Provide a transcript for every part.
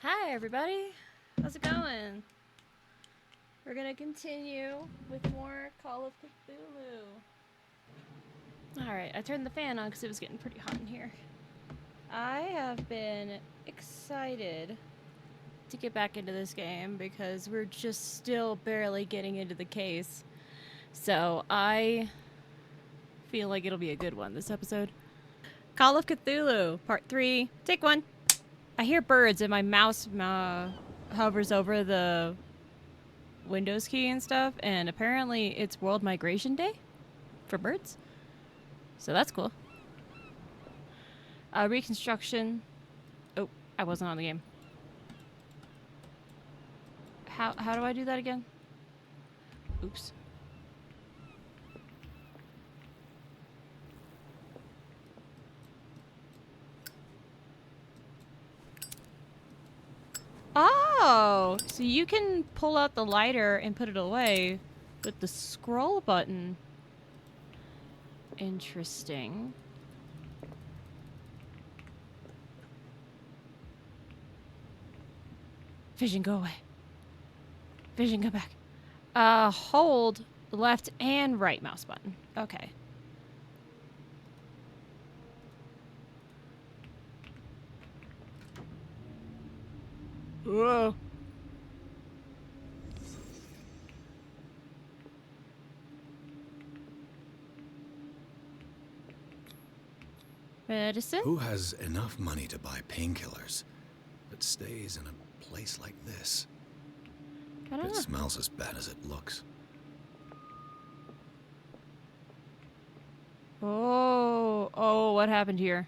Hi everybody, how's it going? We're gonna continue with more Call of Cthulhu. Alright, I turned the fan on because it was getting pretty hot in here. I have been excited to get back into this game because we're just still barely getting into the case. So I feel like it'll be a good one this episode. Call of Cthulhu, Part 3, take one. I hear birds and my mouse hovers over the Windows key and stuff, and apparently it's World Migration Day for birds. So that's cool. Reconstruction. Oh, I wasn't on the game. How do I do that again? Oops. Oh, so you can pull out the lighter and put it away with the scroll button. Interesting. Vision, go away. Vision, come back. Hold left and right mouse button. Okay. Whoa. Medicine? Who has enough money to buy painkillers, but stays in a place like this? I don't It know. smells as bad as it looks. Oh, what happened here?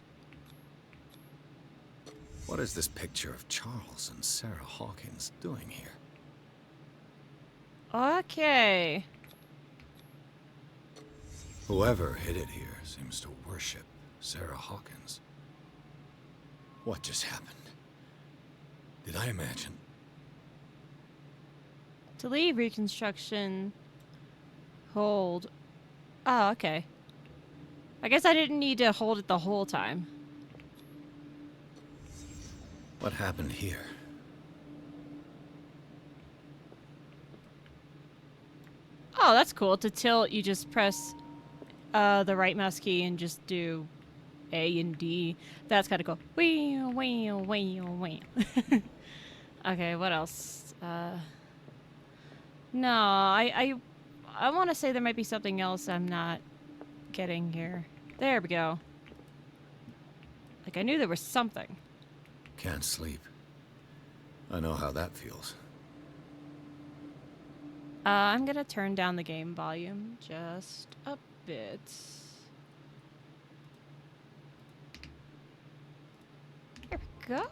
What is this picture of Charles and Sarah Hawkins doing here? Okay. Whoever hid it here seems to worship Sarah Hawkins. What just happened? Did I imagine? To leave reconstruction, hold. Oh, okay. I guess I didn't need to hold it the whole time. What happened here? Oh, that's cool. To tilt, you just press the right mouse key and just do A and D. That's kind of cool. Wee, wee, wee, wee. Okay, what else? No, I want to say there might be something else I'm not getting here. There we go. Like, I knew there was something. Can't sleep. I know how that feels. I'm gonna turn down the game volume just a bit. There we go.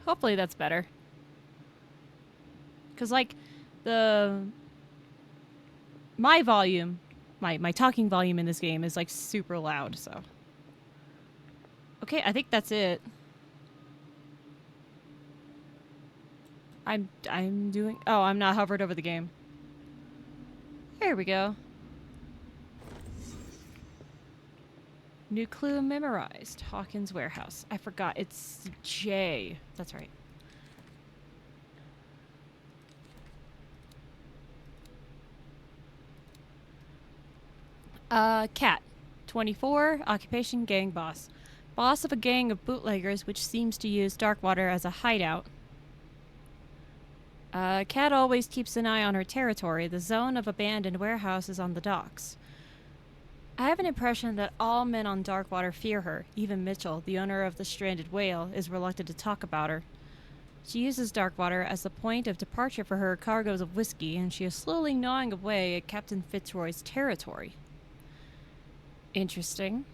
Hopefully that's better. Because, like, my volume, my talking volume in this game is, like, super loud, so. Okay, I think that's it. I'm doing... Oh, I'm not hovered over the game. There we go. New clue memorized. Hawkins Warehouse. I forgot. It's J. That's right. Cat. 24. Occupation gang boss. Boss of a gang of bootleggers which seems to use Darkwater as a hideout. Cat always keeps an eye on her territory. The zone of abandoned warehouses on the docks. I have an impression that all men on Darkwater fear her. Even Mitchell, the owner of the stranded whale, is reluctant to talk about her. She uses Darkwater as the point of departure for her cargoes of whiskey, and she is slowly gnawing away at Captain Fitzroy's territory. Interesting.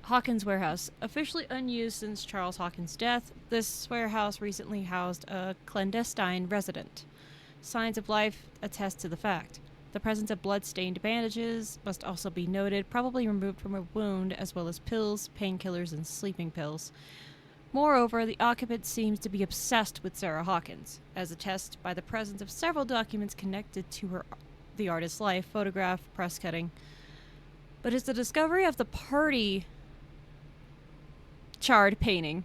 Hawkins Warehouse. Officially unused since Charles Hawkins' death, this warehouse recently housed a clandestine resident. Signs of life attest to the fact. The presence of blood-stained bandages must also be noted, probably removed from a wound, as well as pills, painkillers, and sleeping pills. Moreover, the occupant seems to be obsessed with Sarah Hawkins, as attested by the presence of several documents connected to the artist's life, photograph, press cutting. But is the discovery of the party charred painting.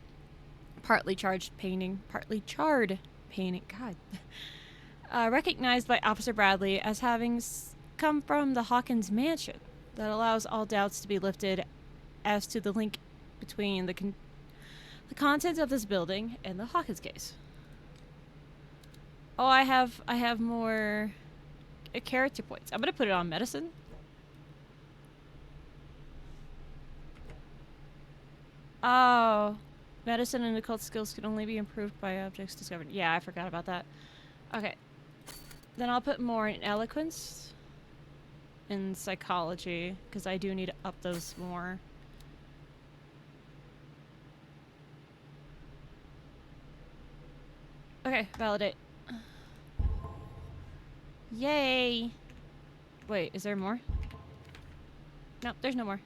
Partly charged painting. Partly charred painting. God. Recognized by Officer Bradley as having come from the Hawkins mansion that allows all doubts to be lifted as to the link between the contents of this building and the Hawkins case. Oh, I have more character points. I'm gonna put it on medicine. Oh, medicine and occult skills can only be improved by objects discovered. Yeah, I forgot about that. Okay. Then I'll put more in eloquence and psychology, because I do need to up those more. Okay, validate. Yay! Wait, is there more? No, there's no more.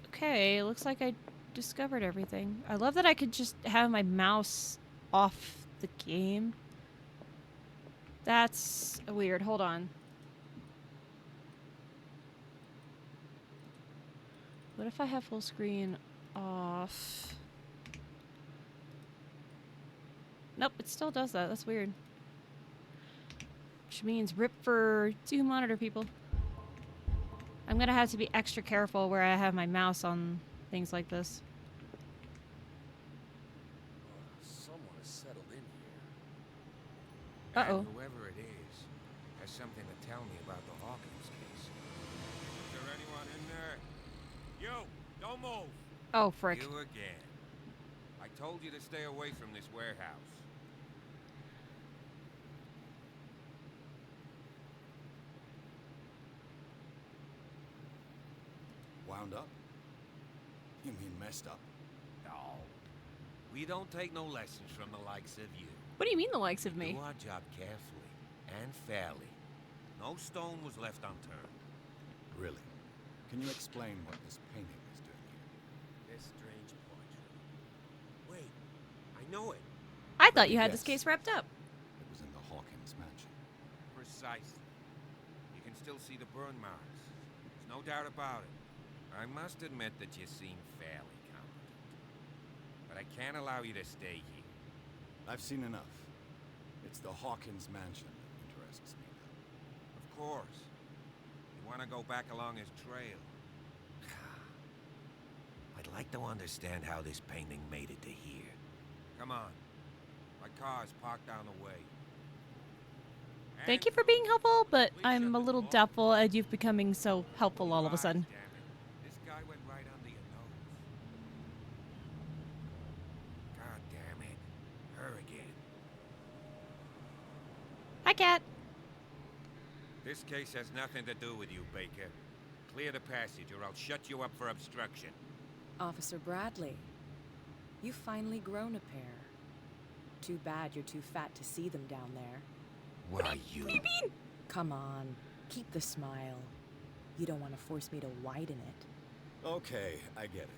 Okay, looks like I discovered everything. I love that I could just have my mouse off the game. That's weird. Hold on. What if I have full screen off? Nope, it still does that. That's weird. Which means rip for 2 monitor people. I'm gonna have to be extra careful where I have my mouse on things like this. Someone has settled in here. Uh-oh. And whoever it is has something to tell me about the Hawkins case. Is there anyone in there? You! Don't move! Oh, frick. You again. I told you to stay away from this warehouse. Wound up? You mean messed up? No. We don't take no lessons from the likes of you. What do you mean the likes of me? Do our job carefully and fairly. No stone was left unturned. Really? Can you explain what this painting is doing here? This strange portrait. Wait, I know it. I thought you had Yes. this case wrapped up. It was in the Hawkins mansion. Precisely. You can still see the burn marks. There's no doubt about it. I must admit that you seem fairly competent. But I can't allow you to stay here. I've seen enough. It's the Hawkins mansion that interests me now. Of course. You want to go back along his trail. I'd like to understand how this painting made it to here. Come on. My car's parked down the way. Thank you for being helpful, but I'm a little doubtful at you becoming so helpful all of a sudden. Damn it. This guy went right under your nose. God damn it. Her again. Hi, Cat. This case has nothing to do with you, Baker. Clear the passage or I'll shut you up for obstruction. Officer Bradley, you've finally grown a pair. Too bad you're too fat to see them down there. What are you? What do you mean? Come on, keep the smile. You don't want to force me to widen it. Okay, I get it.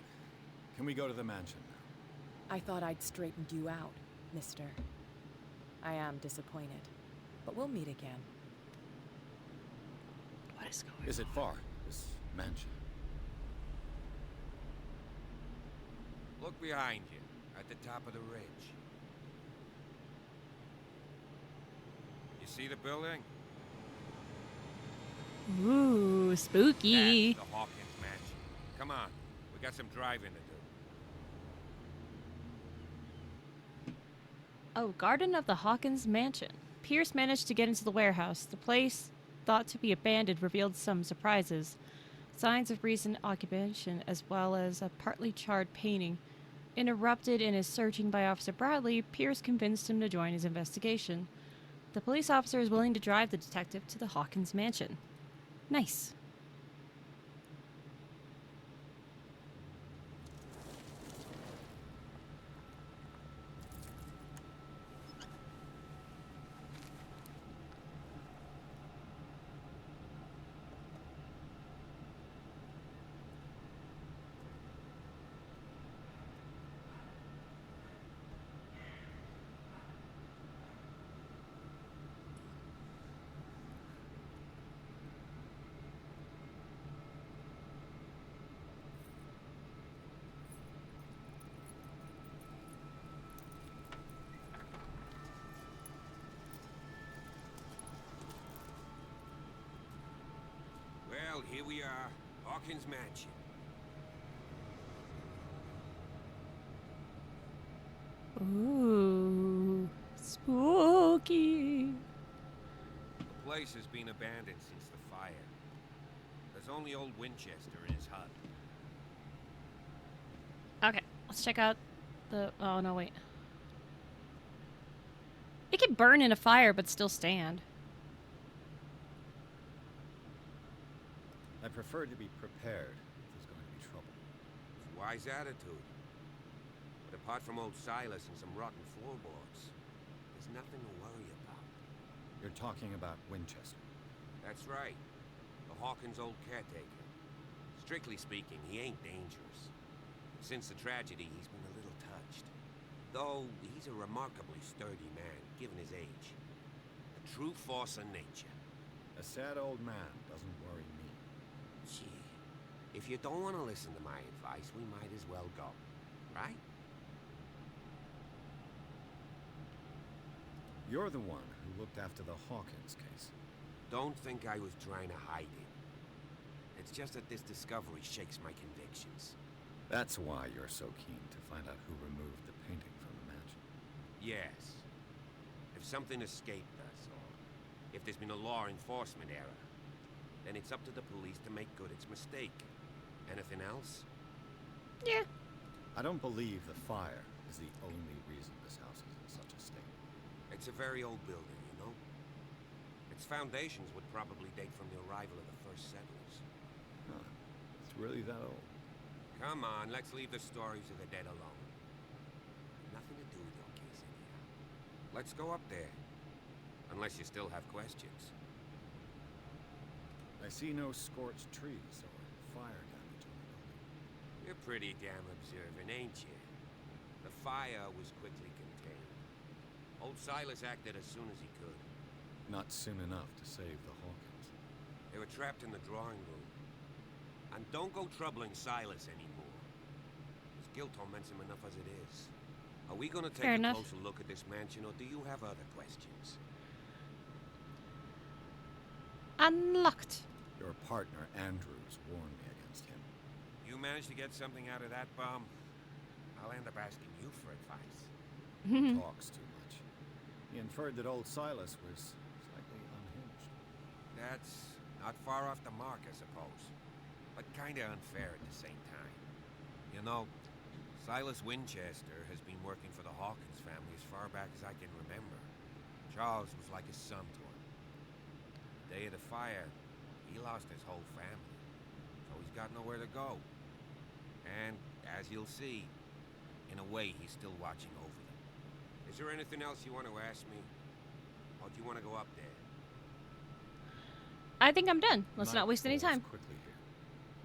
Can we go to the mansion now? I thought I'd straightened you out, mister. I am disappointed, but we'll meet again. What is going on? Is it far, this mansion? Look behind you, at the top of the ridge. You see the building? Ooh, spooky. That's the Hawkins mansion. Come on, we got some driving to do. Oh, Garden of the Hawkins Mansion. Pierce managed to get into the warehouse. The place, thought to be abandoned, revealed some surprises. Signs of recent occupation, as well as a partly charred painting. Interrupted in his searching by Officer Bradley, Pierce convinced him to join his investigation. The police officer is willing to drive the detective to the Hawkins Mansion. Nice. Well, here we are. Hawkins Mansion. Ooh, spooky. The place has been abandoned since the fire. There's only old Winchester in his hut. Okay, let's check out the. Oh no, wait. It can burn in a fire but still stand. I prefer to be prepared if there's going to be trouble. It's a wise attitude. But apart from old Silas and some rotten floorboards, there's nothing to worry about. You're talking about Winchester. That's right. The Hawkins' old caretaker. Strictly speaking, he ain't dangerous. Since the tragedy, he's been a little touched. Though, he's a remarkably sturdy man, given his age. A true force of nature. A sad old man doesn't worry me. Gee, if you don't want to listen to my advice, we might as well go. Right? You're the one who looked after the Hawkins case. Don't think I was trying to hide it. It's just that this discovery shakes my convictions. That's why you're so keen to find out who removed the painting from the mansion. Yes. If something escaped us, or if there's been a law enforcement error, then it's up to the police to make good its mistake. Anything else? Yeah. I don't believe the fire is the only reason this house is in such a state. It's a very old building, you know? Its foundations would probably date from the arrival of the first settlers. Huh. It's really that old. Come on, let's leave the stories of the dead alone. Nothing to do with your case anyhow. Let's go up there. Unless you still have questions. I see no scorched trees or fire damage on the building. You're pretty damn observant, ain't you? The fire was quickly contained. Old Silas acted as soon as he could. Not soon enough to save the Hawkins. They were trapped in the drawing room. And don't go troubling Silas anymore. His guilt torments him enough as it is. Are we gonna take Fair a enough. closer look at this mansion, or do you have other questions? Unlocked. Your partner, Andrews, warned me against him. You managed to get something out of that bum? I'll end up asking you for advice. Hmm. Talks too much. He inferred that old Silas was slightly unhinged. That's not far off the mark, I suppose. But kinda unfair at the same time. You know, Silas Winchester has been working for the Hawkins family as far back as I can remember. Charles was like his son to him. The day of the fire, he lost his whole family. So he's got nowhere to go. And, as you'll see, in a way he's still watching over them. Is there anything else you want to ask me? Or do you want to go up there? I think I'm done. Let's Night not waste any falls time. quickly here,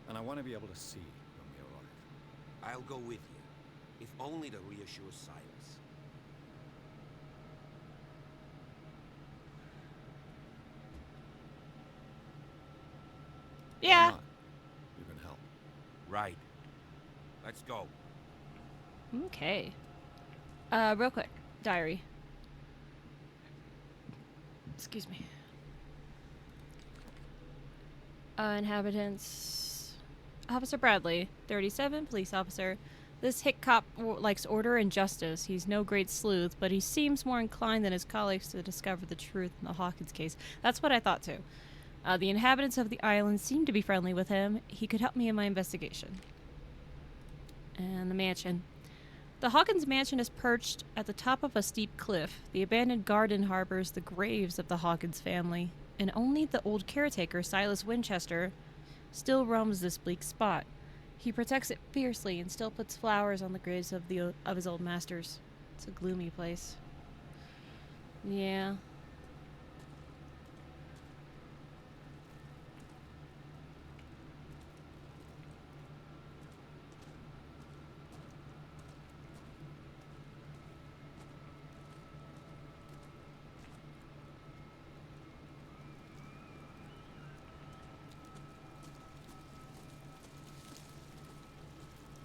and I want to be able to see when we arrive. I'll go with you, if only to reassure Silas. Why Yeah. not? You can help. Right. Let's go. Okay. Real quick. Diary. Excuse me. Inhabitants. Officer Bradley, 37, police officer. This hick cop likes order and justice. He's no great sleuth, but he seems more inclined than his colleagues to discover the truth in the Hawkins case. That's what I thought too. The inhabitants of the island seem to be friendly with him. He could help me in my investigation. And the mansion. The Hawkins mansion is perched at the top of a steep cliff. The abandoned garden harbors the graves of the Hawkins family, and only the old caretaker, Silas Winchester, still roams this bleak spot. He protects it fiercely and still puts flowers on the graves of his old masters. It's a gloomy place. Yeah.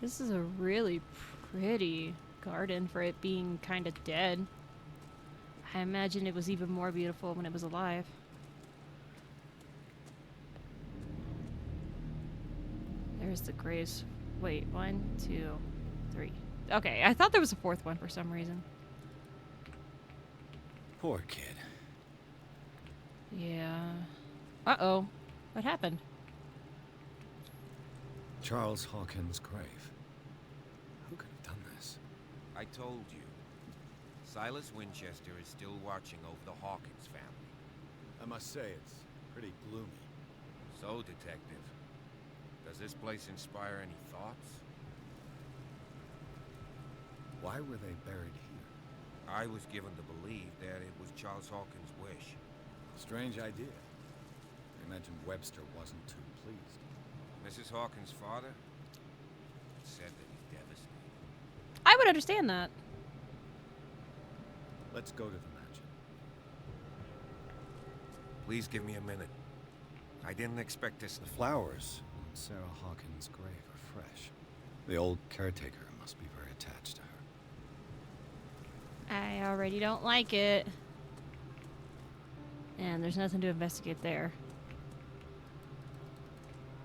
This is a really pretty garden for it being kind of dead. I imagine it was even more beautiful when it was alive. There's the graves. Wait, 1, 2, 3. Okay, I thought there was a fourth one for some reason. Poor kid. Yeah. Uh-oh. What happened? Charles Hawkins' grave. Who could have done this? I told you. Silas Winchester is still watching over the Hawkins family. I must say, it's pretty gloomy. So, Detective, does this place inspire any thoughts? Why were they buried here? I was given to believe that it was Charles Hawkins' wish. Strange idea. I imagine Webster wasn't too pleased. Mrs. Hawkins' father said that he's devastated. I would understand that. Let's go to the mansion. Please give me a minute. I didn't expect this. The flowers on Sarah Hawkins' grave are fresh. The old caretaker must be very attached to her. I already don't like it. And there's nothing to investigate there.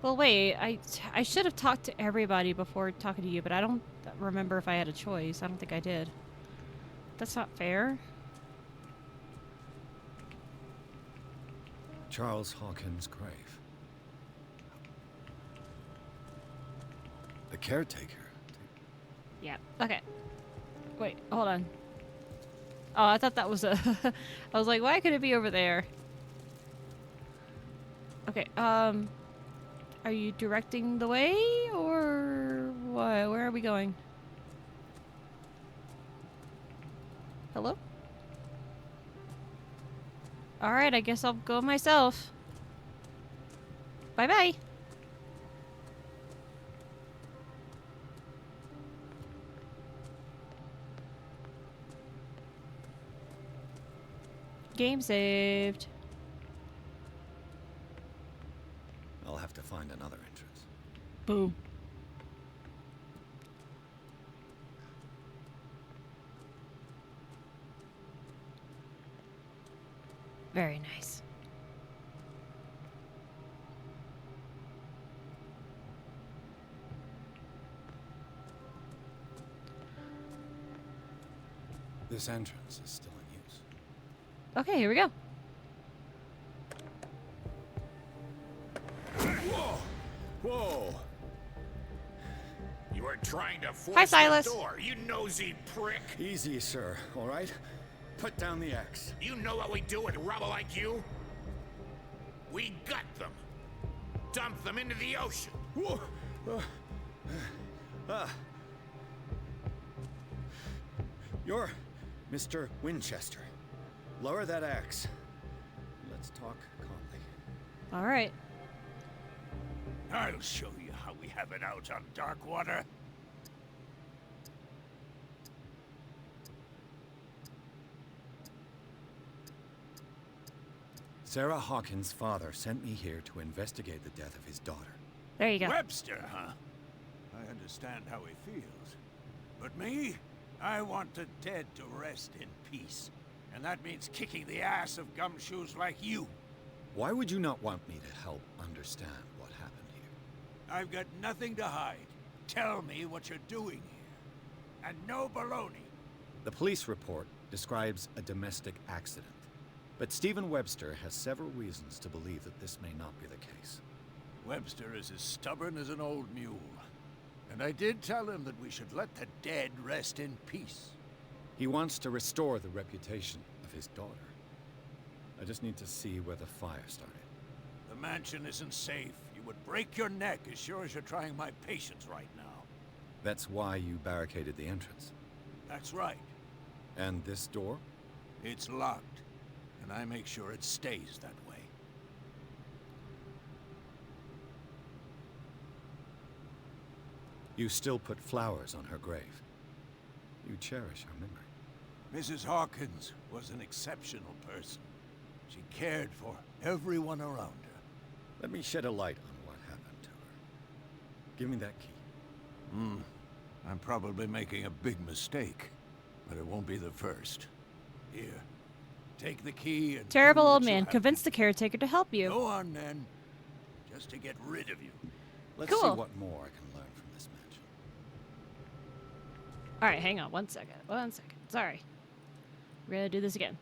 Well, wait. I should have talked to everybody before talking to you, but I don't remember if I had a choice. I don't think I did. That's not fair. Charles Hawkins' grave. The caretaker. Yeah. Okay. Wait, hold on. Oh, I thought that was a... I was like, why could it be over there? Okay, are you directing the way, or what? Where are we going? Hello? Alright, I guess I'll go myself. Bye-bye. Game saved. I'll have to find another entrance. Boom. Very nice. This entrance is still in use. Okay, here we go. Whoa! Whoa! You are trying to force Hi, Silas. the door, you nosy prick! Easy, sir, all right? Put down the axe. You know what we do with rubble like you? We gut them. Dump them into the ocean. Whoa! You're Mr. Winchester. Lower that axe. Let's talk calmly. All right. I'll show you how we have it out on Darkwater. Sarah Hawkins' father sent me here to investigate the death of his daughter. There you go. Webster, huh? I understand how he feels. But me? I want the dead to rest in peace. And that means kicking the ass of gumshoes like you. Why would you not want me to help understand what happened here? I've got nothing to hide. Tell me what you're doing here. And no baloney. The police report describes a domestic accident. But Stephen Webster has several reasons to believe that this may not be the case. Webster is as stubborn as an old mule. And I did tell him that we should let the dead rest in peace. He wants to restore the reputation of his daughter. I just need to see where the fire started. The mansion isn't safe. You would break your neck as sure as you're trying my patience right now. That's why you barricaded the entrance. That's right. And this door? It's locked. And I make sure it stays that way. You still put flowers on her grave. You cherish her memory. Mrs. Hawkins was an exceptional person. She cared for everyone around her. Let me shed a light on what happened to her. Give me that key. I'm probably making a big mistake, but it won't be the first. Here, take the key and... Terrible do what old you man. have Convince to the caretaker to help you. Go on, then. Just to get rid of you. Let's see Cool. what more I can learn from this mansion. All right, hang on 1 second. 1 second. Sorry. We're gonna do this again.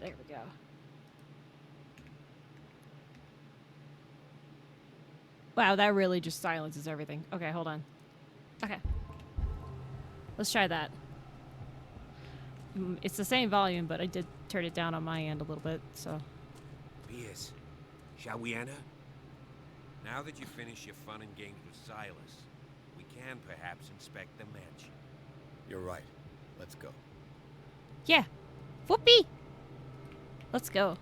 There we go. Wow, that really just silences everything. Okay, hold on. Okay. Let's try that. It's the same volume, but I did turn it down on my end a little bit, so. Pierce, shall we enter? Now that you've finished your fun and games with Silas, we can perhaps inspect the mansion. You're right. Let's go. Yeah. Whoopee! Let's go.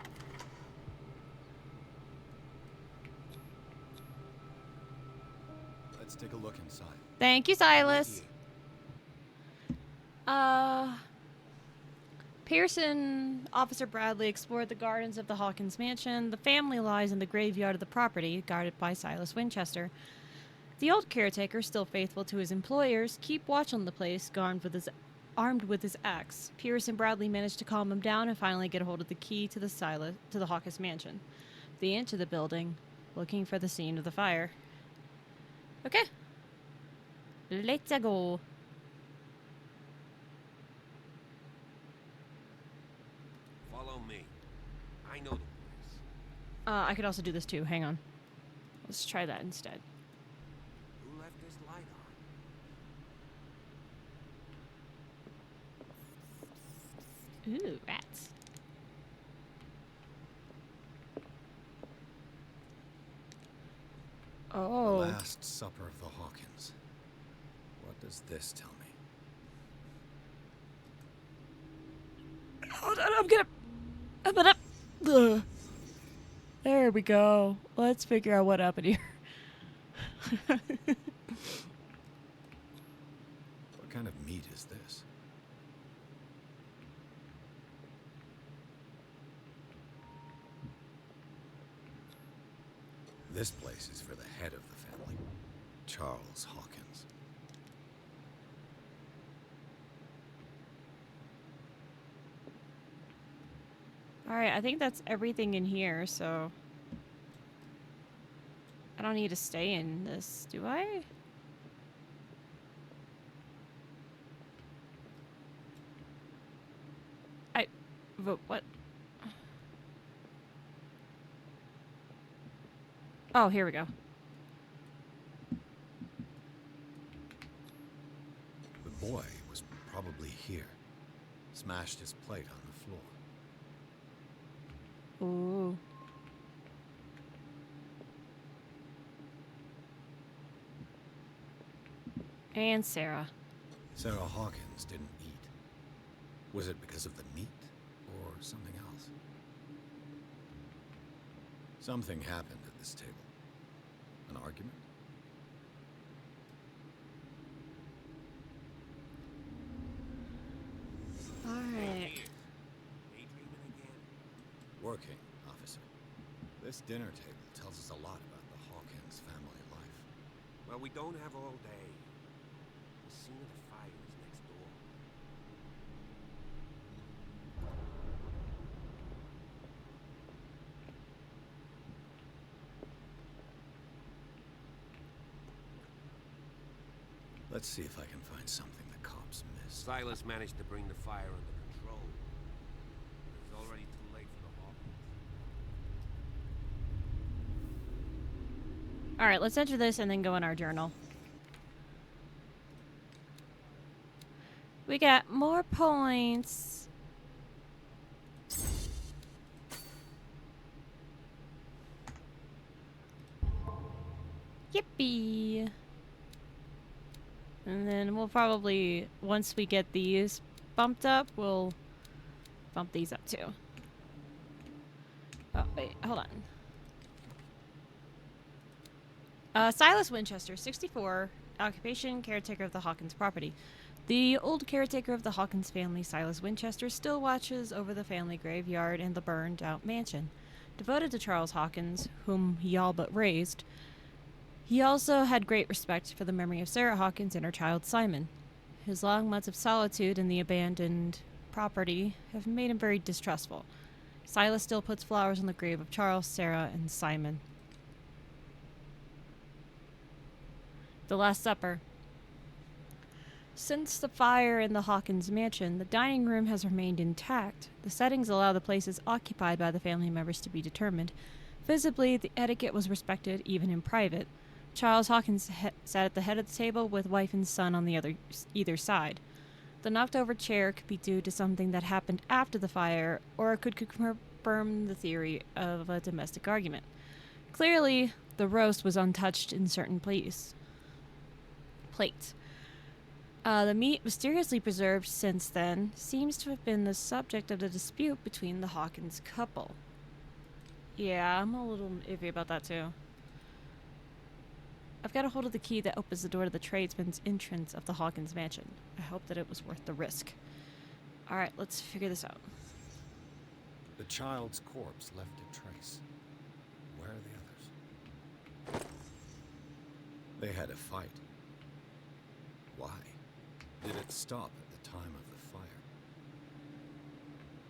Let's take a look inside. Thank you, Silas. Pearson, Officer Bradley explored the gardens of the Hawkins mansion. The family lies in the graveyard of the property, guarded by Silas Winchester. The old caretaker, still faithful to his employers, keep watch on the place, armed with his axe. Pierce and Bradley managed to calm him down and finally get a hold of the key to the Hawkins mansion. They enter the building, looking for the scene of the fire. Okay. Let's go. Follow me. I know the place. I could also do this too. Hang on. Let's try that instead. Who left this light on? Ooh, rats. Oh. The Last Supper of the Hawkins. What does this tell me? Hold on, I'm gonna. Ugh. There we go. Let's figure out what happened here. What kind of meat is this? This place is for the head of the family, Charles Hawkins. Alright, I think that's everything in here, so. I don't need to stay in this, do I? What? Oh, here we go. The boy was probably here. Smashed his plate on the floor. Ooh. And Sarah. Sarah Hawkins didn't eat. Was it because of the meat or something else? Something happened at this table. An argument? Alright. Daydreaming again? Working, officer. This dinner table tells us a lot about the Hawkins family life. Well, we don't have all day. The scene of the fire is next door. Let's see if I can find something the cops missed. Silas managed to bring the fire under control. It was already too late for the Hawkins. Alright, let's enter this and then go in our journal. We got more points. Yippee! And then we'll probably, once we get these bumped up, we'll bump these up too. Oh, wait, hold on. Silas Winchester, 64, occupation, caretaker of the Hawkins property. The old caretaker of the Hawkins family, Silas Winchester, still watches over the family graveyard and the burned-out mansion. Devoted to Charles Hawkins, whom he all but raised, he also had great respect for the memory of Sarah Hawkins and her child Simon. His long months of solitude in the abandoned property have made him very distrustful. Silas still puts flowers on the grave of Charles, Sarah, and Simon. The Last Supper. Since the fire in the Hawkins mansion, the dining room has remained intact. The settings allow the places occupied by the family members to be determined. Visibly, the etiquette was respected, even in private. Charles Hawkins sat at the head of the table with wife and son on the either side. The knocked-over chair could be due to something that happened after the fire, or it could confirm the theory of a domestic argument. Clearly, the roast was untouched in certain plates. The meat, mysteriously preserved since then, seems to have been the subject of the dispute between the Hawkins couple. Yeah, I'm a little iffy about that too. I've got a hold of the key that opens the door to the tradesman's entrance of the Hawkins mansion. I hope that it was worth the risk. Alright, let's figure this out. The child's corpse left a trace. Where are the others? They had a fight. Why? Did it stop at the time of the fire?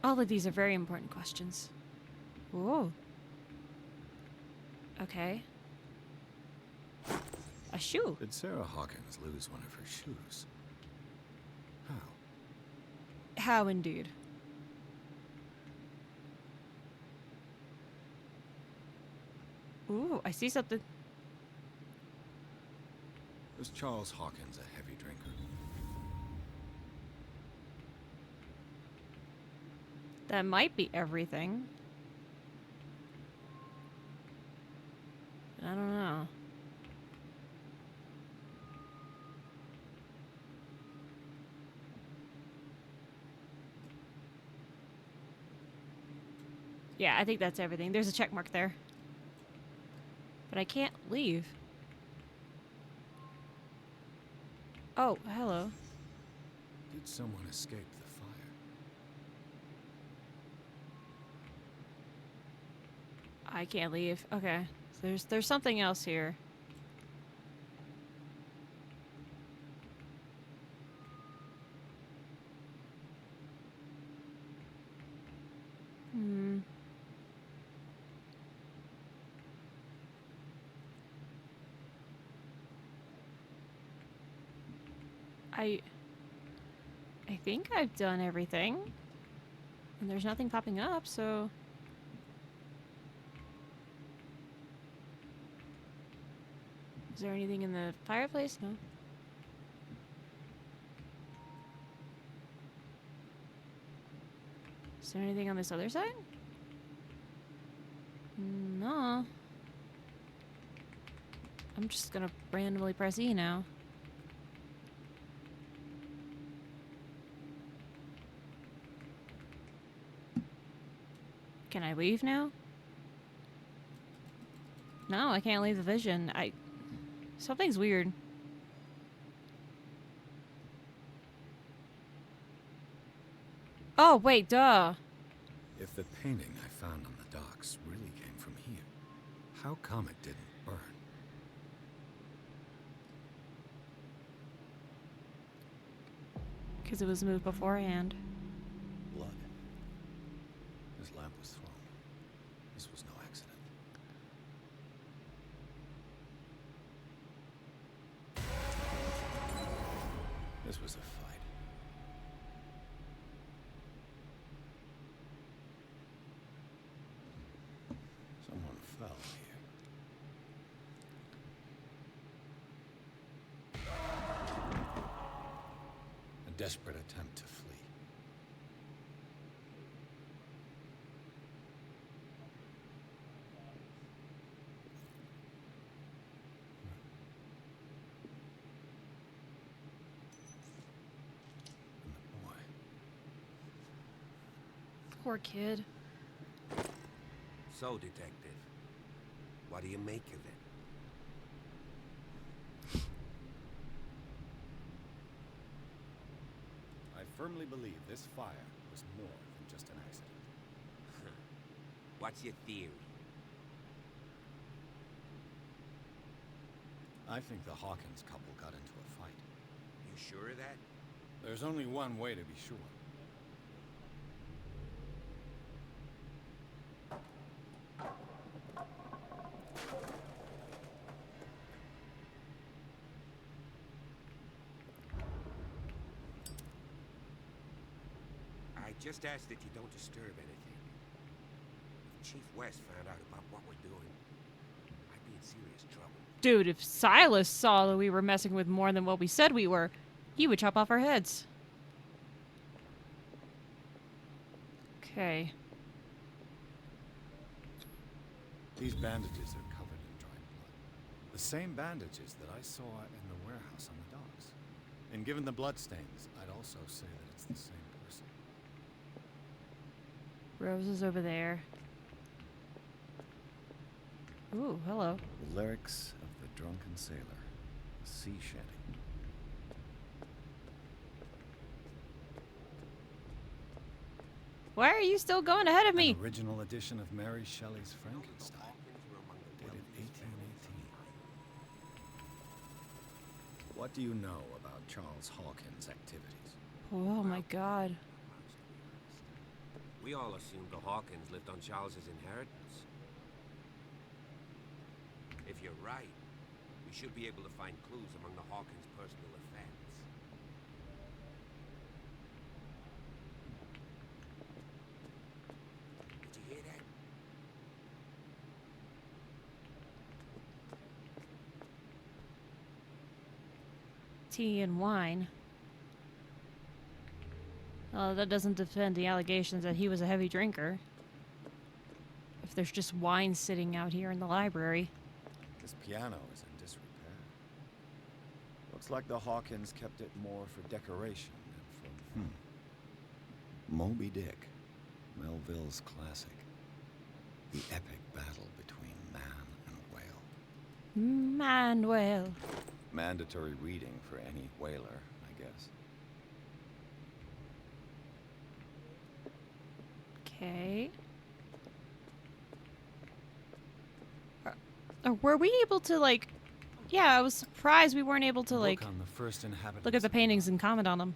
All of these are very important questions. Whoa. Okay. A shoe. Did Sarah Hawkins lose one of her shoes? How? How indeed. Ooh, I see something. Was Charles Hawkins a heavy drinker? That might be everything. I don't know. Yeah, I think that's everything. There's a check mark there. But I can't leave. Oh, hello. Did someone escape the fire? I can't leave. Okay. There's something else here. I think I've done everything. And there's nothing popping up, so... Is there anything in the fireplace? No. Is there anything on this other side? No. I'm just gonna randomly press E now. Can I leave now? No, I can't leave the vision. Something's weird. Oh, wait, duh. If the painting I found on the docks really came from here, how come it didn't burn? Because it was moved beforehand. Blood. This lamp was thrown. This was no accident. This was a fight. Someone fell here. A desperate attempt to flee. And the boy. Poor kid. So, Detective, what do you make of it? I firmly believe this fire was more than just an accident. What's your theory? I think the Hawkins couple got into a fight. You sure of that? There's only one way to be sure. just ask that you don't disturb anything. If Chief West found out about what we're doing, I'd be in serious trouble. Dude, if Silas saw that we were messing with more than what we said we were, he would chop off our heads. Okay. These bandages are covered in dried blood. The same bandages that I saw in the warehouse on the docks. And given the bloodstains, I'd also say that it's the same person. Rose is over there. Ooh, hello. The lyrics of the drunken sailor. A sea shanty. Why are you still going ahead of me? An original edition of Mary Shelley's Frankenstein. Dated 1818. What do you know about Charles Hawkins' activities? Oh my god. We all assumed the Hawkins lived on Charles's inheritance. If you're right, we should be able to find clues among the Hawkins' personal effects. Did you hear that? Tea and wine. Well, that doesn't defend the allegations that he was a heavy drinker. If there's just wine sitting out here in the library. This piano is in disrepair. Looks like the Hawkins kept it more for decoration than for... Moby Dick. Melville's classic. The epic battle between man and whale. Manuel. Mandatory reading for any whaler, I guess. Okay. Were we able to, like... Yeah, I was surprised we weren't able to, like, On the first inhabitants look at the of paintings and comment on them.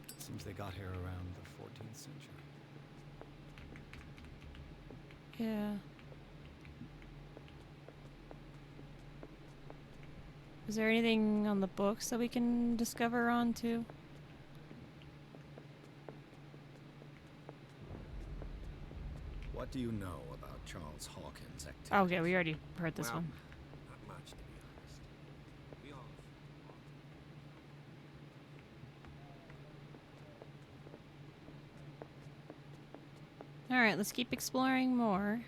It seems they got here around the 14th century. Yeah. Is there anything on the books that we can discover on, too? What do you know about Charles Hawkins' activities? Oh, yeah, we already heard this Well, one. not much, to be honest. We all... Alright, let's keep exploring more.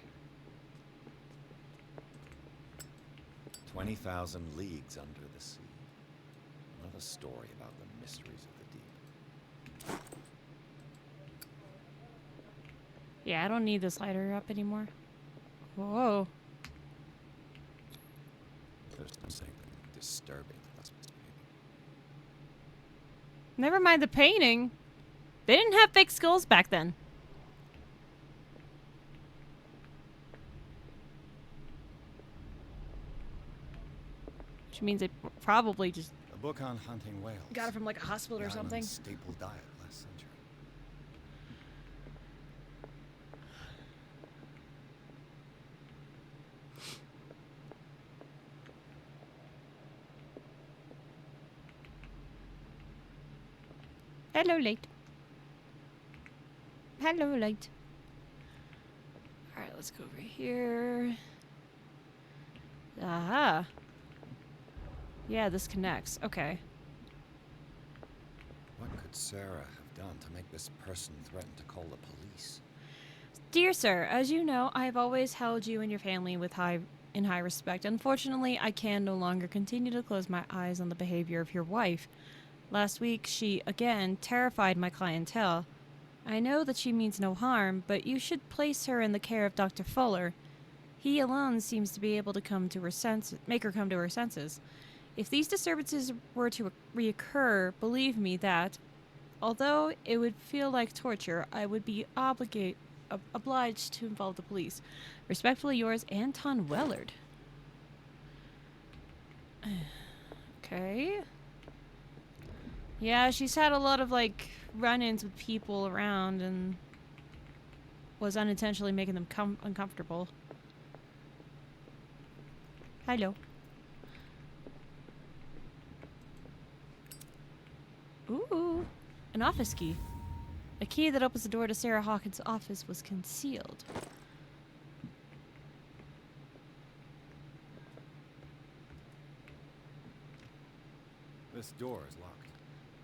20,000 leagues under the sea. Another story about the mysteries of the deep. Yeah, I don't need this lighter up anymore. Whoa. There's something disturbing about this painting. Never mind the painting. They didn't have fake skulls back then. Which means they probably just A book on hunting whales. got it from like a hospital The or something. island's staple diet last century. Hello, light. Hello, light. Alright, let's go over here. Aha. Yeah, this connects. Okay. What could Sarah have done to make this person threaten to call the police? Dear sir, as you know, I have always held you and your family in high respect. Unfortunately, I can no longer continue to close my eyes on the behavior of your wife. Last week, she again terrified my clientele. I know that she means no harm, but you should place her in the care of Dr. Fuller. He alone seems to be able to make her come to her senses. If these disturbances were to reoccur, believe me that, although it would feel like torture, I would be obliged to involve the police. Respectfully yours, Anton Wellard. Okay. Yeah, she's had a lot of, like, run-ins with people around and was unintentionally making them uncomfortable. Hello. Ooh, an office key. A key that opens the door to Sarah Hawkins' office was concealed. This door is locked.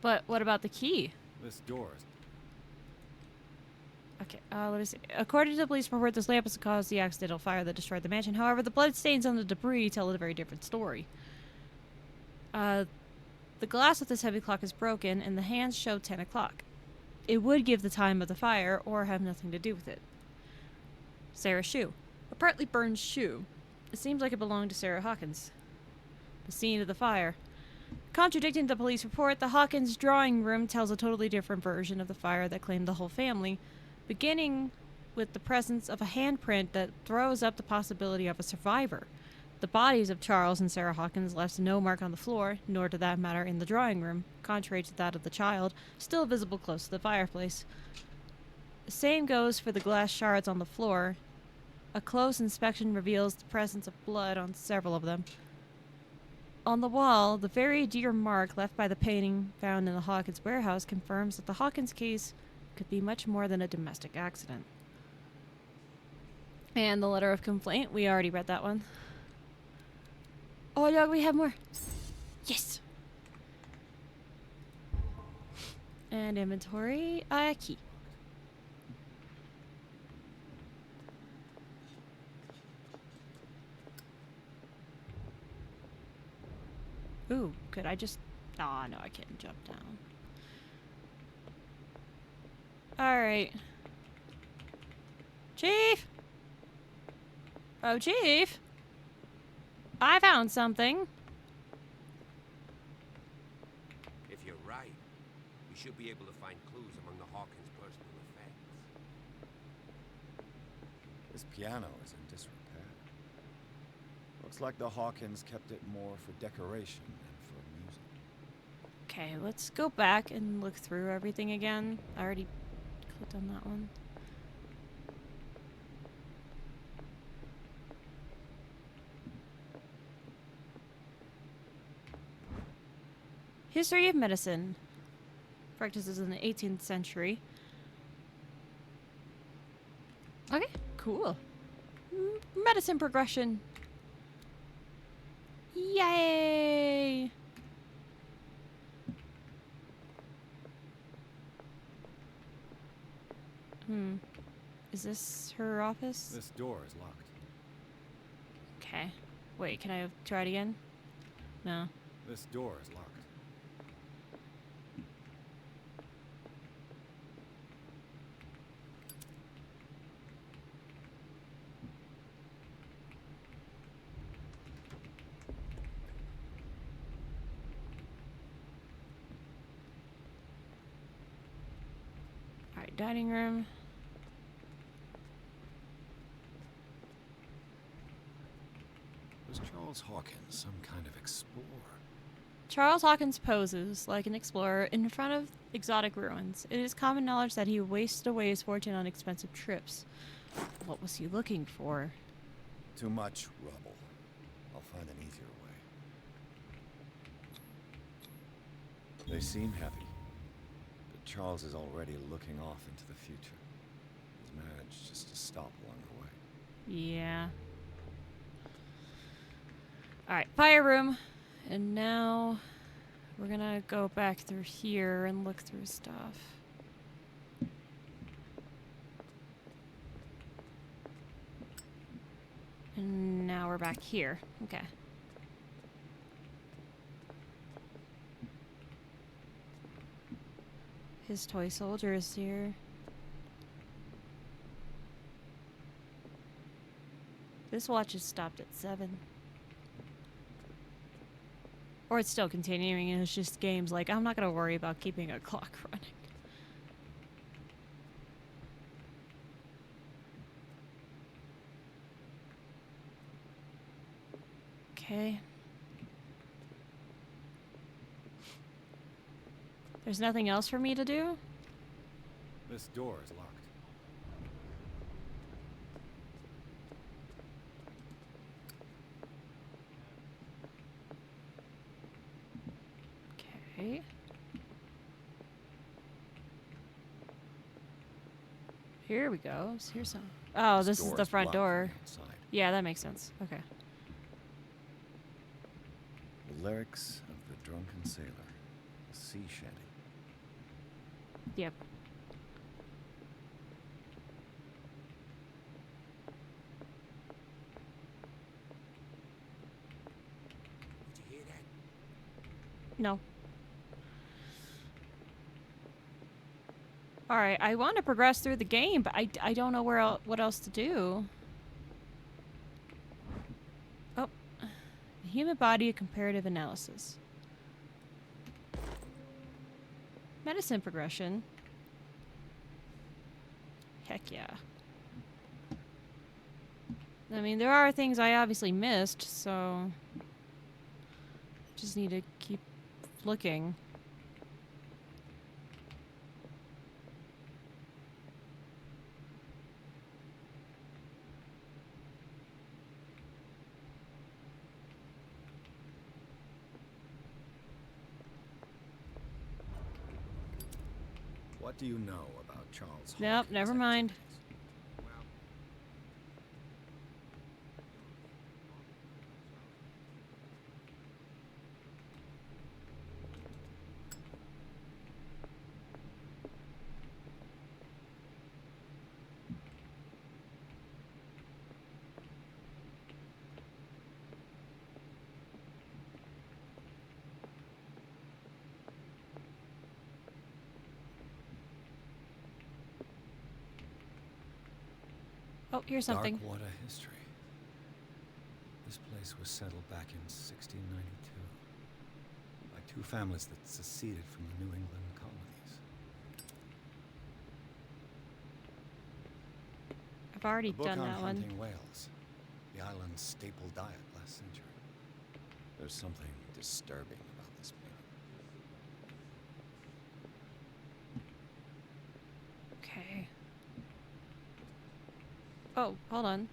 But what about the key? This door is... Okay, let me see. According to the police report, this lamp was the cause of the accidental fire that destroyed the mansion. However, the bloodstains on the debris tell a very different story. The glass of this heavy clock is broken, and the hands show 10 o'clock. It would give the time of the fire, or have nothing to do with it. Sarah's shoe. A partly burned shoe. It seems like it belonged to Sarah Hawkins. The scene of the fire. Contradicting the police report, the Hawkins drawing room tells a totally different version of the fire that claimed the whole family, beginning with the presence of a handprint that throws up the possibility of a survivor. The bodies of Charles and Sarah Hawkins left no mark on the floor, nor did that matter in the drawing room, contrary to that of the child, still visible close to the fireplace. The same goes for the glass shards on the floor. A close inspection reveals the presence of blood on several of them. On the wall, the very dear mark left by the painting found in the Hawkins warehouse confirms that the Hawkins case could be much more than a domestic accident. And the letter of complaint, we already read that one. Oh, dog, we have more. Yes. And inventory, key. Ooh, could I just... Oh, no, I can't jump down. Alright. Chief! Oh, Chief! I found something. If you're right, we should be able to find clues among the Hawkins' personal effects. This piano is in disrepair. Looks like the Hawkins kept it more for decoration than for music. Okay, let's go back and look through everything again. I already clicked on that one. History of medicine. Practices in the 18th century. Okay, cool. Medicine progression. Yay! Is this her office? This door is locked. Okay. Wait, can I try it again? No. This door is locked. Alright, dining room. Was Charles Hawkins some kind of explorer? Charles Hawkins poses like an explorer in front of exotic ruins. It is common knowledge that he wasted away his fortune on expensive trips. What was he looking for? Too much rubble. I'll find an easier way. They seem heavy, but Charles is already looking off into the future. He's managed just to stop along the way. Yeah. Alright, fire room. And now we're gonna go back through here and look through stuff. And now we're back here. Okay. His toy soldier is here. This watch is stopped at 7. Or it's still continuing and it's just games like, I'm not gonna worry about keeping a clock running. Okay. There's nothing else for me to do? This door is locked. Okay. Here we go. So here's some. Oh, this is door the front blocked from door. the outside. Yeah, that makes sense. Okay. The lyrics of the drunken sailor, a sea shanty. Yep. Did you hear that? No. All right, I want to progress through the game, but I don't know what else to do. Oh, the human body, a comparative analysis. Medicine progression. Heck yeah. I mean, there are things I obviously missed, so just need to keep looking. What do you know about Charles Nope, Hawkins' never mind. activities? Well, Oh, here's something. Darkwater history. This place was settled back in 1692 by two families that seceded from the New England colonies. I've already A book done on that one. hunting whales, the island's staple diet last century. There's something disturbing about this painting. Okay. Oh, hold on.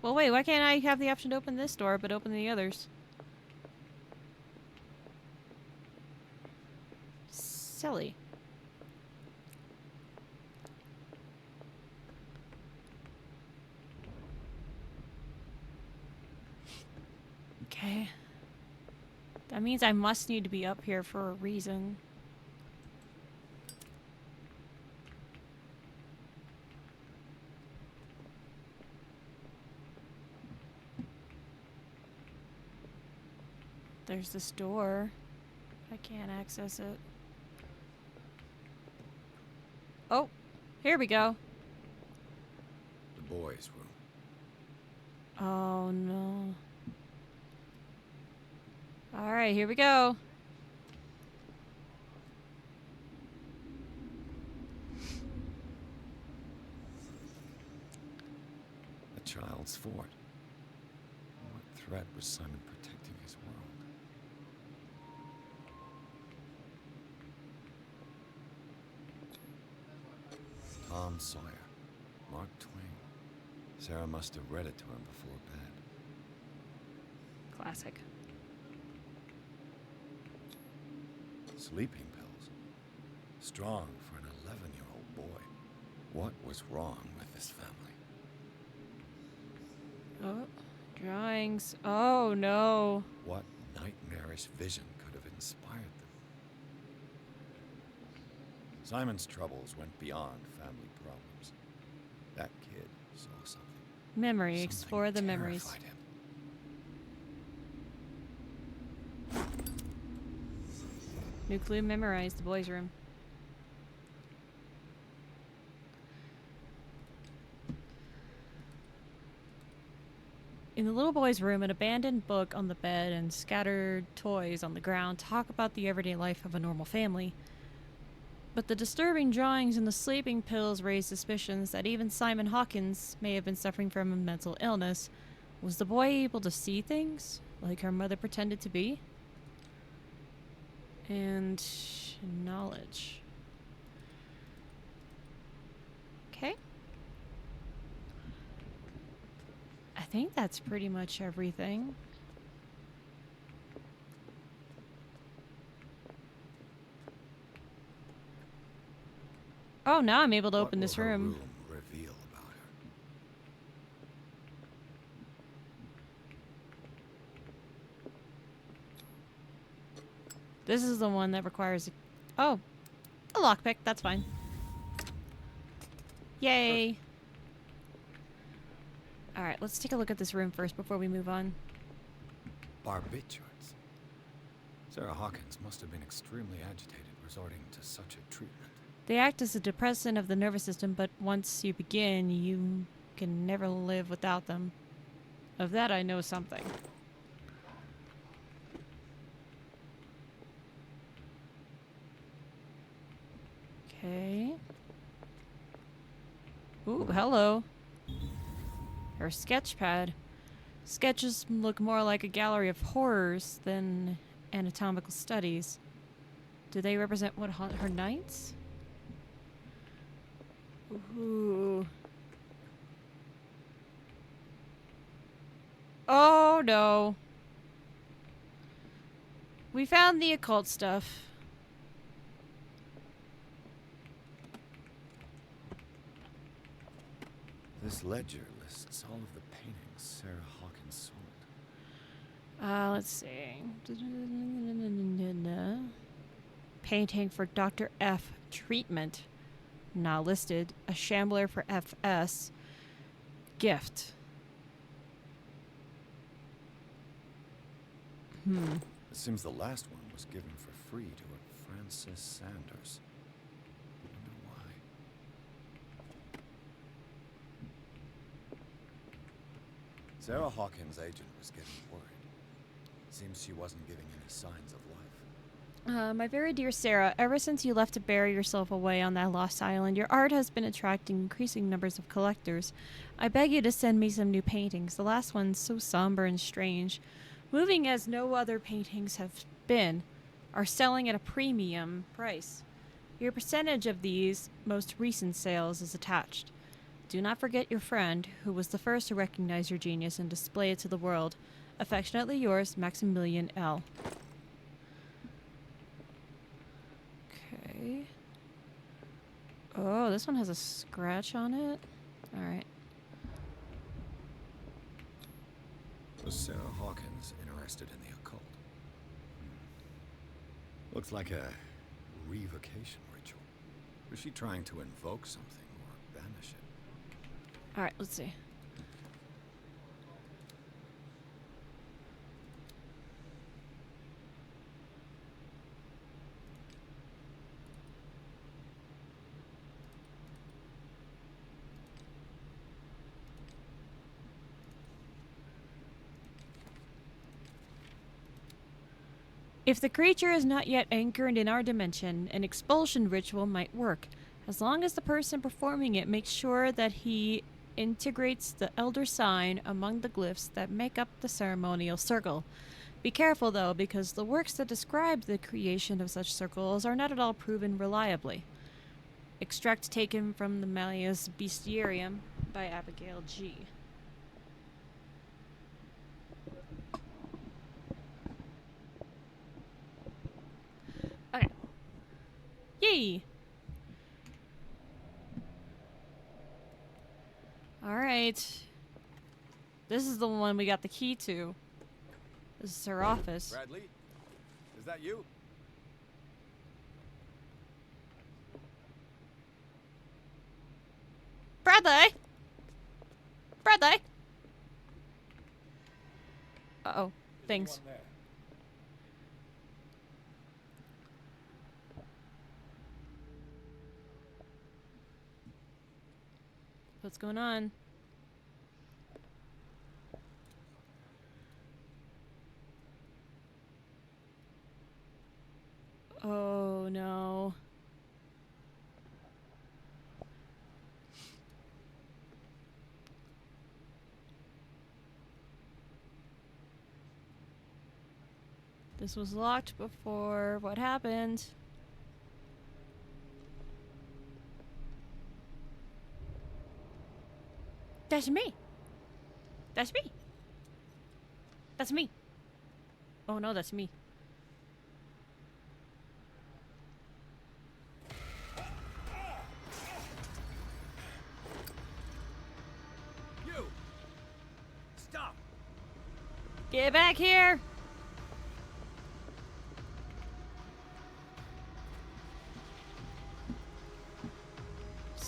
Well, wait, why can't I have the option to open this door, but open the others? Silly. Okay. That means I must need to be up here for a reason. There's this door. I can't access it. Oh, here we go. The boys' room. Oh no. Alright, here we go. A child's fort. What threat was Simon protecting his world? Tom Sawyer. Mark Twain. Sarah must have read it to him before bed. Classic. Sleeping pills. Strong for an 11-year-old boy. What was wrong with this family? Oh, drawings. Oh no. What nightmarish vision could have inspired them? Simon's troubles went beyond family problems. That kid saw something. Memory. Something Explore the memories. terrified him. New clue memorized. The boys' room. In the little boy's room, an abandoned book on the bed and scattered toys on the ground talk about the everyday life of a normal family. But the disturbing drawings and the sleeping pills raise suspicions that even Simon Hawkins may have been suffering from a mental illness. Was the boy able to see things, like her mother pretended to be? And knowledge. Okay. I think that's pretty much everything. Oh, now I'm able to What open this will her room. This is the one that requires a lockpick. That's fine. Yay. Alright, let's take a look at this room first before we move on. Barbiturates. Sarah Hawkins must have been extremely agitated resorting to such a treatment. They act as a depressant of the nervous system, but once you begin, you can never live without them. Of that I know something. Okay. Ooh, hello. Her sketch pad. Sketches look more like a gallery of horrors than anatomical studies. Do they represent what her nights? Ooh. Oh no. We found the occult stuff. This ledger lists all of the paintings Sarah Hawkins sold. Let's see. Painting for Dr. F. Treatment. Not listed. A shambler for FS. Gift. It seems the last one was given for free to a Francis Sanders. I don't know why. Sarah Hawkins' agent was getting worried. Seems she wasn't giving any signs of life. My very dear Sarah, ever since you left to bury yourself away on that lost island, your art has been attracting increasing numbers of collectors. I beg you to send me some new paintings. The last one's so somber and strange. Moving as no other paintings have been, are selling at a premium price. Your percentage of these most recent sales is attached. Do not forget your friend, who was the first to recognize your genius and display it to the world. Affectionately yours, Maximilian L. Okay. Oh, this one has a scratch on it? Alright. Was Sarah Hawkins interested in the occult? Looks like a revocation ritual. Was she trying to invoke something or banish it? Alright, let's see. If the creature is not yet anchored in our dimension, an expulsion ritual might work, as long as the person performing it makes sure that he integrates the elder sign among the glyphs that make up the ceremonial circle. Be careful, though, because the works that describe the creation of such circles are not at all proven reliably. Extract taken from the Malleus Bestiarium by Abigail G. Okay. Yay! Alright. This is the one we got the key to. This is her office. Bradley? Is that you? Bradley! Bradley! Uh-oh. Things. What's going on? Oh no. This was locked before. What happened? That's me. That's me. That's me. Oh no, that's me. You! Stop! Get back here!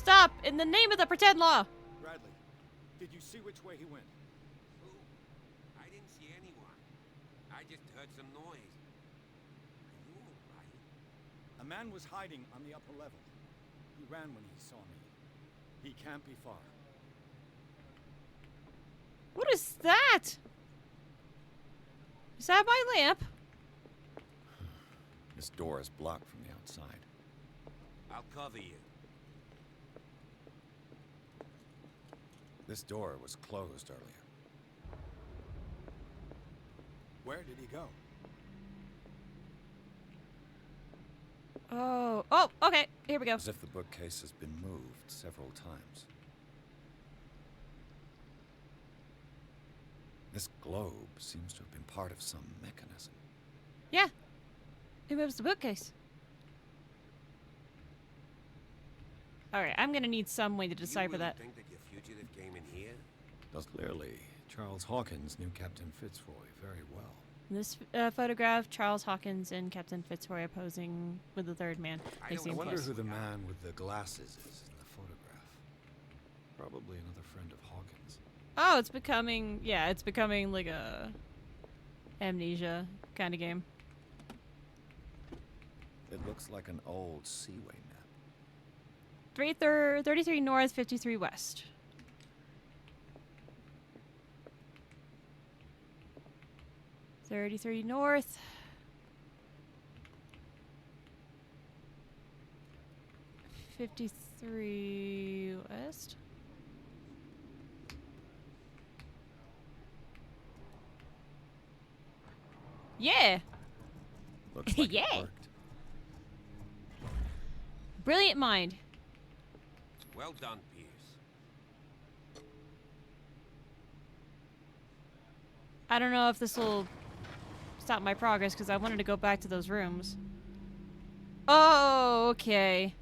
Stop! In the name of the pretend law! Bradley, did you see which way he went? Who? I didn't see anyone. I just heard some noise. Are you alright? A man was hiding on the upper level. He ran when he saw me. He can't be far. What is that? Is that my lamp? This door is blocked from the outside. I'll cover you. This door was closed earlier. Where did he go? Oh. Oh, okay. Here we go. As if the bookcase has been moved several times. This globe seems to have been part of some mechanism. Yeah. It moves the bookcase. Alright, I'm gonna need some way to decipher you really that. think that your fugitive came in here? Thus clearly, Charles Hawkins knew Captain Fitzroy very well. In this photograph, Charles Hawkins and Captain Fitzroy posing with the third man. I They don't seem I wonder close. who the man with the glasses is in the photograph. Probably another friend of Hawkins. Oh, it's becoming, yeah, it's becoming like a amnesia kind of game. It looks like an old Seaway map. 33 north, 53 west. .33 north. 53 west. Yeah! Looks like Yay. it worked. Brilliant mind. Well done, Pierce. I don't know if this will stop my progress because I wanted to go back to those rooms. Oh, okay.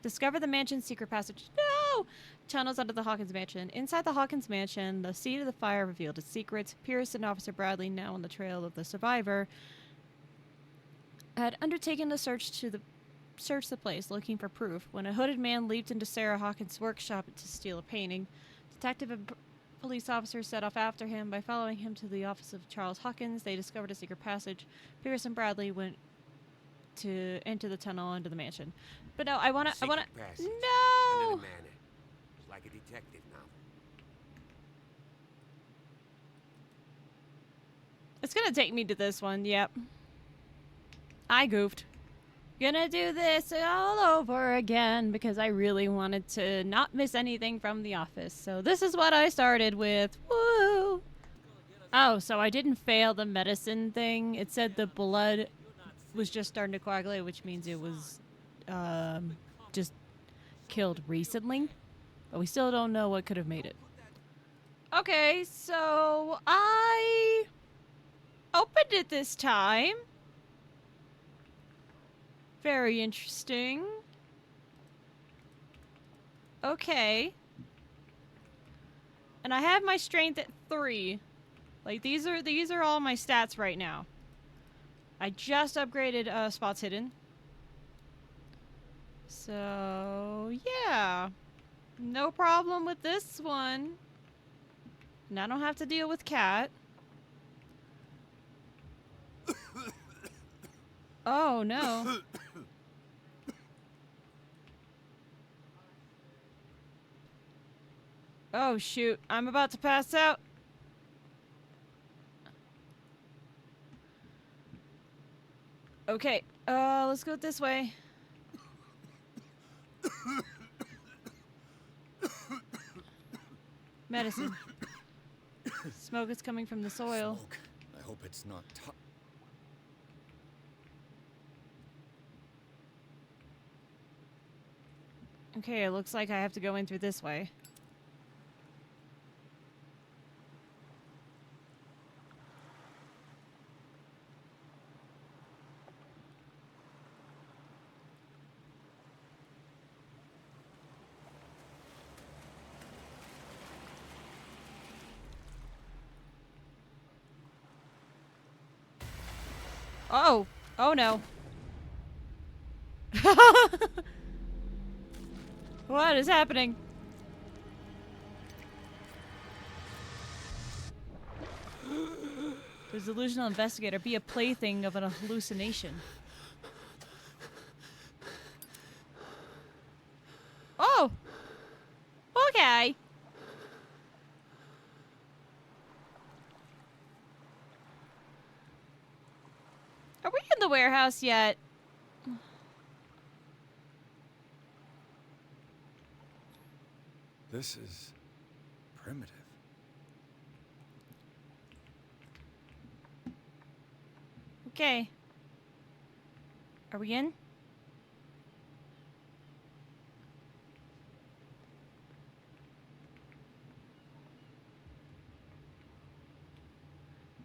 Discover the mansion's secret passage. No! Tunnels under the Hawkins mansion. Inside the Hawkins mansion, the seat of the fire revealed its secrets. Pierce and Officer Bradley, now on the trail of the survivor, had undertaken a search the place, looking for proof, when a hooded man leaped into Sarah Hawkins' workshop to steal a painting. Detective and police officers set off after him. By following him to the office of Charles Hawkins, they discovered a secret passage. Pierce and Bradley went to enter the tunnel under the mansion. But no, I wanna Secret passage Under No! the manor. It's like a detective novel. It's gonna take me to this one, yep. I goofed. Gonna do this all over again because I really wanted to not miss anything from The Office. So this is what I started with. Woo! Oh, so I didn't fail the medicine thing. It said the blood was just starting to coagulate, which means it was just killed recently. But we still don't know what could have made it. Okay, so I opened it this time. Very interesting. Okay. And I have my strength at 3. Like these are all my stats right now. I just upgraded spots hidden. So, yeah. No problem with this one. And I don't have to deal with Cat. Oh, no. Oh, shoot. I'm about to pass out. Okay, let's go this way. Medicine. Smoke is coming from the soil. Smoke. I hope it's not Okay, it looks like I have to go in through this way. Oh! Oh no. What is happening? Does the delusional investigator be a plaything of an hallucination? Oh! Okay. Are we in the warehouse yet? This is primitive. Okay. Are we in?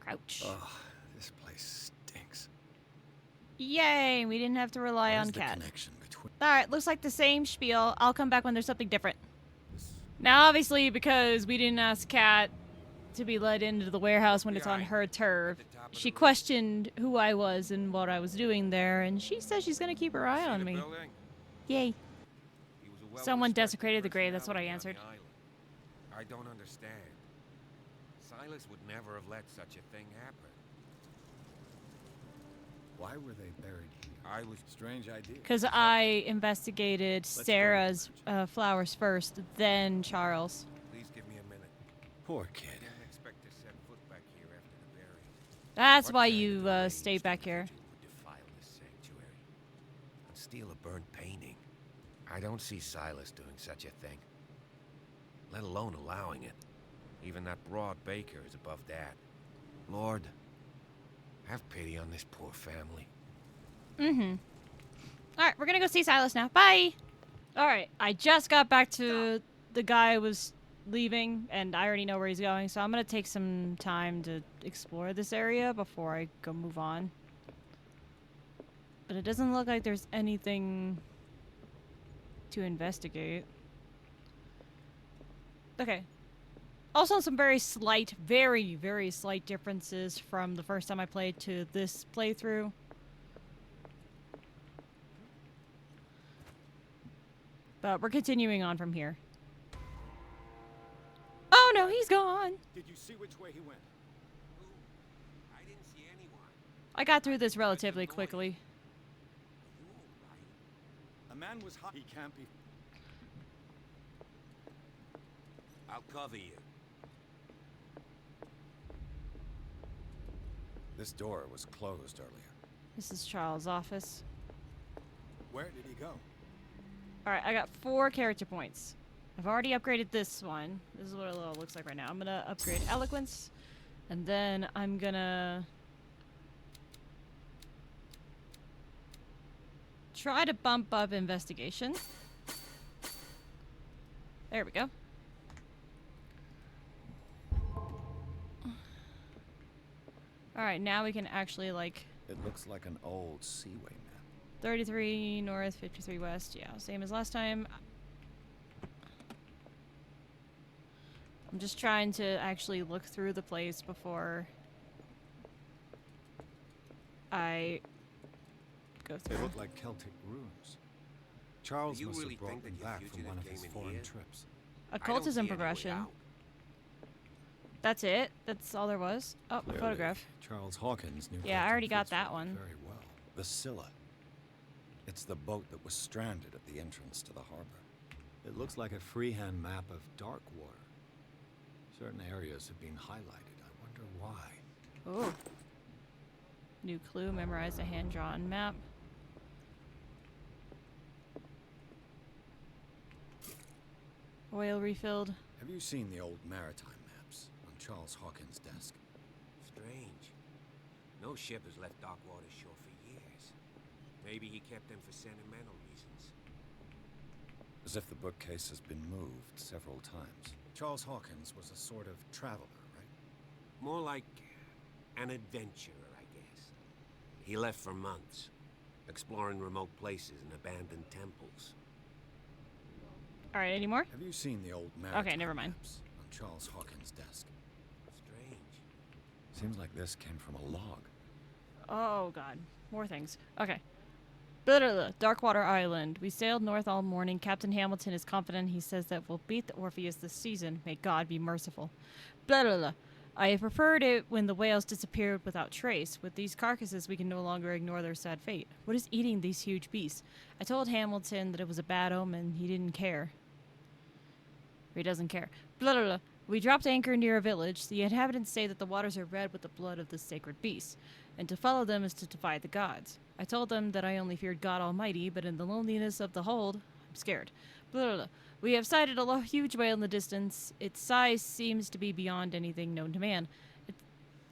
Crouch. Ugh, this place stinks. Yay! We didn't have to rely What on is the Cat. connection between Alright, looks like the same spiel. I'll come back when there's something different. this? Now, obviously, because we didn't ask Kat to be let into the warehouse when it's on her turf, she questioned who I was and what I was doing there, and she says she's gonna keep her eye on me. Yay. Someone desecrated the grave, that's what I answered. I don't understand. Silas would never have let such a thing happen. Why were they buried here? I was Strange idea. Because I investigated go, Sarah's flowers first, then Charles. Please give me a minute. Poor I kid. didn't expect to set foot back here after the burial. That's What why kind of you deranged stay back here. individual would defile this sanctuary and steal a burnt painting? I don't see Silas doing such a thing, let alone allowing it. Even that broad baker is above that. Lord, have pity on this poor family. Mm-hmm. Alright, we're gonna go see Silas now. Bye! Alright, I just got back to the guy who was leaving, and I already know where he's going, so I'm gonna take some time to explore this area before I go move on. But it doesn't look like there's anything to investigate. Okay. Also, some very slight, very, very slight differences from the first time I played to this playthrough. But we're continuing on from here. Oh no, he's gone! Did you see which way he went? I didn't see anyone. I got through this relatively quickly. Are you all right? A man was hot. He can't be. I'll cover you. This door was closed earlier. This is Charles' office. Where did he go? Alright, I got 4 character points. I've already upgraded this one. This is what it all looks like right now. I'm gonna upgrade Eloquence, and then I'm gonna try to bump up Investigation. There we go. Alright, now we can actually, like, It looks like an old seaway map. 33 north, 53 west. Yeah, same as last time. I'm just trying to actually look through the place before I go They through. look like Celtic runes. Charles Do you must really have brought think them that your back from fugitive one of came his in foreign here? trips. I don't Occultism see any way progression. out. That's it? That's all there was? Oh, a Clearly, photograph. Charles Hawkins knew Yeah, I Captain already got Fitzroy that one. very well. The Scylla. It's the boat that was stranded at the entrance to the harbor. It looks like a freehand map of dark water. Certain areas have been highlighted. I wonder why. Oh. New clue, memorize a hand-drawn map. Oil refilled. Have you seen the old maritime maps on Charles Hawkins' desk? Strange. No ship has left Darkwater shore for years. Maybe he kept them for sentimental reasons. As if the bookcase has been moved several times. Charles Hawkins was a sort of traveler, right? More like an adventurer, I guess. He left for months, exploring remote places and abandoned temples. Alright, any more? Have you seen the old maritime never mind. maps on Charles Hawkins' desk? Strange. Seems like this came from a log. Oh god, more things. Okay. Blah, blah, blah. Darkwater Island. We sailed north all morning. Captain Hamilton is confident. He says that we'll beat the Orpheus this season. May God be merciful. Blah, blah, blah. I preferred it when the whales disappeared without trace. With these carcasses, we can no longer ignore their sad fate. What is eating these huge beasts? I told Hamilton that it was a bad omen. He didn't care. Or he doesn't care. Blah, blah, blah. We dropped anchor near a village. The inhabitants say that the waters are red with the blood of the sacred beast, and to follow them is to defy the gods. I told them that I only feared God Almighty, but in the loneliness of the hold, I'm scared. Blah, blah, blah. We have sighted a huge whale in the distance. Its size seems to be beyond anything known to man.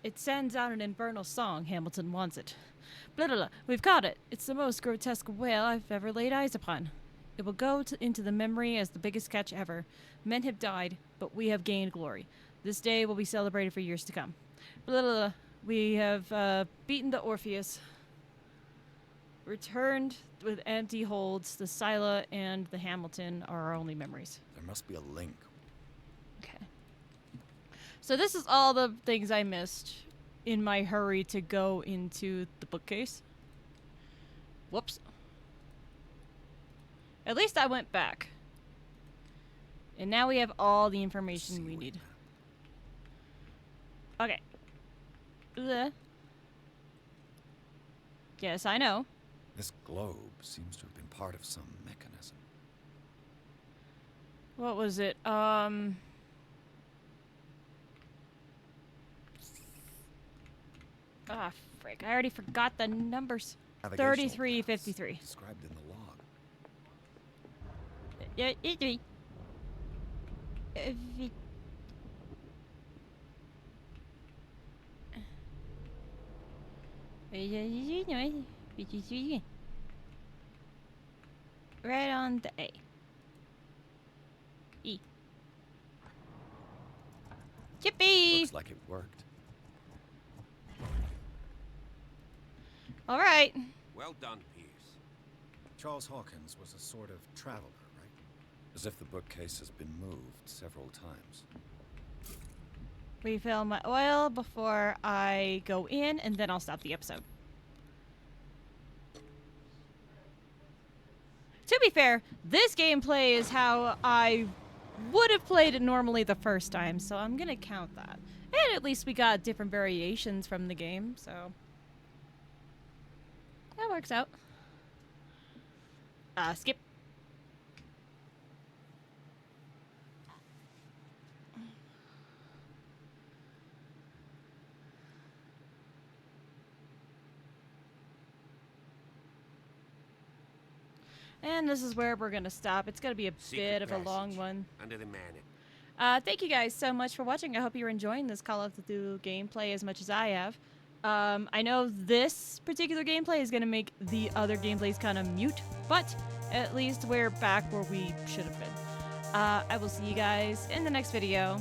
It sends out an infernal song. Hamilton wants it. Blah, blah, blah. We've caught it. It's the most grotesque whale I've ever laid eyes upon. It will go into the memory as the biggest catch ever. Men have died, but we have gained glory. This day will be celebrated for years to come. Blah, blah, blah. We have beaten the Orpheus. Returned with empty holds. The Scylla and the Hamilton are our only memories. There must be a link. Okay. So this is all the things I missed in my hurry to go into the bookcase. Whoops. At least I went back. And now we have all the information we need. Okay. Ugh. Yes, I know. This globe seems to have been part of some mechanism. What was it? Ah, frick. I already forgot the numbers. Navigational 3353. paths described in the log. Yeah, it me. Right on the A. E. Yippee! Looks like it worked. All right. Well done, Pierce. Charles Hawkins was a sort of traveler, right? As if the bookcase has been moved several times. Refill my oil before I go in, and then I'll stop the episode. To be fair, this gameplay is how I would have played it normally the first time, so I'm gonna count that. And at least we got different variations from the game, so that works out. Skip. And this is where we're going to stop. It's going to be a bit of a long one. Under the manor. Thank you guys so much for watching. I hope you're enjoying this Call of Cthulhu gameplay as much as I have. I know this particular gameplay is going to make the other gameplays kind of mute, but at least we're back where we should have been. I will see you guys in the next video.